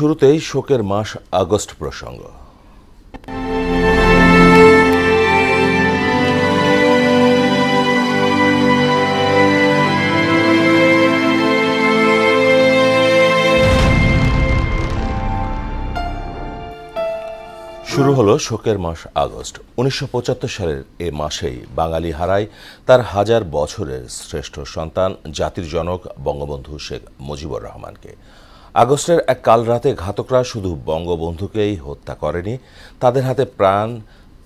শুরুতেই শোকের মাস আগস্ট প্রসঙ্গ। শুরু হলো শোকের মাস আগস্ট। ১৯৭৫ সালের এ মাসেই বাঙালি হারায় তার হাজার বছরের শ্রেষ্ঠ সন্তান, জাতির জনক বঙ্গবন্ধু শেখ মুজিবুর রহমানকে। আগস্টের এক কাল রাতে ঘাতকরা শুধু বঙ্গবন্ধুকেই হত্যা করেনি, তাদের হাতে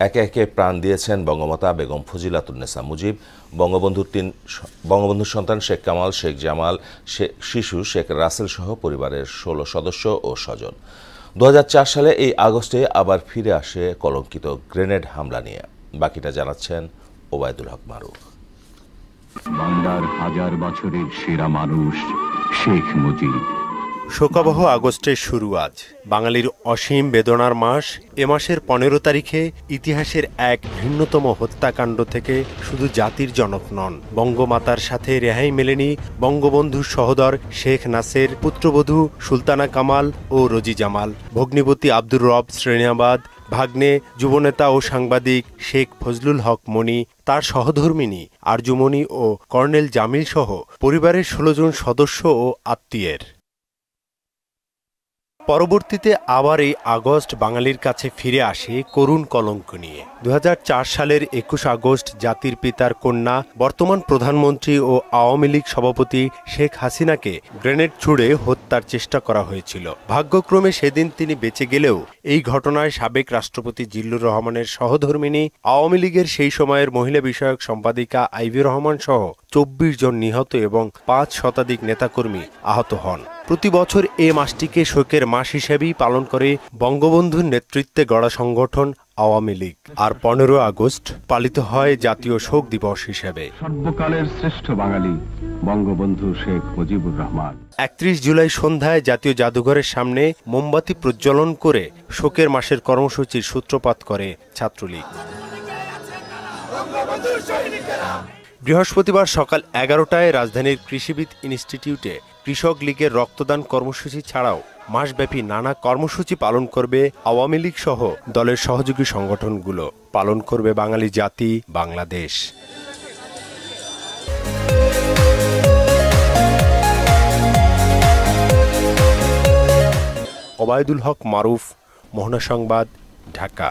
একে একে প্রাণ দিয়েছেন বঙ্গমাতা বেগম ফজিলাতুন্নেসা মুজিব, বঙ্গবন্ধুর সন্তান শেখ কামাল, শেখ জামাল, শিশু শেখ রাসেল সহ পরিবারের ১৬ সদস্য ও স্বজন। ২০০৪ সালে এই আগস্টে আবার ফিরে আসে কলঙ্কিত গ্রেনেড হামলা নিয়ে। বাকিটা জানাচ্ছেন ওবায়দুল হক মারুফ। বাংলার হাজার বছরের সেরা মানুষ শেখ মুজিব। শোকাবহ আগস্টের শুরু আজ। বাঙালির অসীম বেদনার মাস। এ মাসের ১৫ তারিখে ইতিহাসের এক ভিন্নতম হত্যাকাণ্ড থেকে শুধু জাতির জনক নন, বঙ্গমাতার সাথে রেহাই মেলেনি বঙ্গবন্ধুর সহোদর শেখ নাসের, পুত্রবধূ সুলতানা কামাল ও রোজি জামাল, ভগ্নিপতি আব্দুর রব শ্রেণিয়াবাদ, ভাগ্নে যুবনেতা ও সাংবাদিক শেখ ফজলুল হক মনি, তার সহধর্মিণী আরজুমনি ও কর্নেল জামিল সহ পরিবারের ১৬ জন সদস্য ও আত্মীয়ের। পরবর্তীতে আবার এই আগস্ট বাঙালির কাছে ফিরে আসে করুণ কলঙ্ক নিয়ে। ২০০৪ সালের ২১ আগস্ট জাতির পিতার কন্যা, বর্তমান প্রধানমন্ত্রী ও আওয়ামী লীগ সভাপতি শেখ হাসিনাকে গ্রেনেড ছুড়ে হত্যার চেষ্টা করা হয়েছিল। ভাগ্যক্রমে সেদিন তিনি বেঁচে গেলেও এই ঘটনায় সাবেক রাষ্ট্রপতি জিল্লুর রহমানের সহধর্মিণী, আওয়ামী লীগের সেই সময়ের মহিলা বিষয়ক সম্পাদিকা আইভি রহমান সহ ২৪ জন নিহত এবং ৫ শতাধিক নেতাকর্মী আহত হন। প্রতি বছর এ মাসটিকে শোকের মাস হিসেবেই পালন করে বঙ্গবন্ধুর নেতৃত্বে গড়া সংগঠন আওয়ামী লীগ। আর ১৫ আগস্ট পালিত হয় জাতীয় শোক দিবস হিসেবে। সর্বকালের শ্রেষ্ঠ বাঙালি বঙ্গবন্ধু শেখ মুজিবুর রহমান। ৩১ জুলাই সন্ধ্যায় জাতীয় জাদুঘরের সামনে মোমবাতি প্রজ্বলন করে শোকের মাসের কর্মসূচির সূত্রপাত করে ছাত্রলীগ। বৃহস্পতিবার সকাল ১১টায় রাজধানীর কৃষিবিদ ইনস্টিটিউটে কৃষক লীগের রক্তদান কর্মসূচি ছাড়াও মাসব্যাপী নানা কর্মসূচি পালন করবে আওয়ামী লীগ সহ দলের সহযোগী সংগঠনগুলো। পালন করবে বাঙালি জাতি, বাংলাদেশ। ওবায়দুল হক মারুফ, মোহনা সংবাদ, ঢাকা।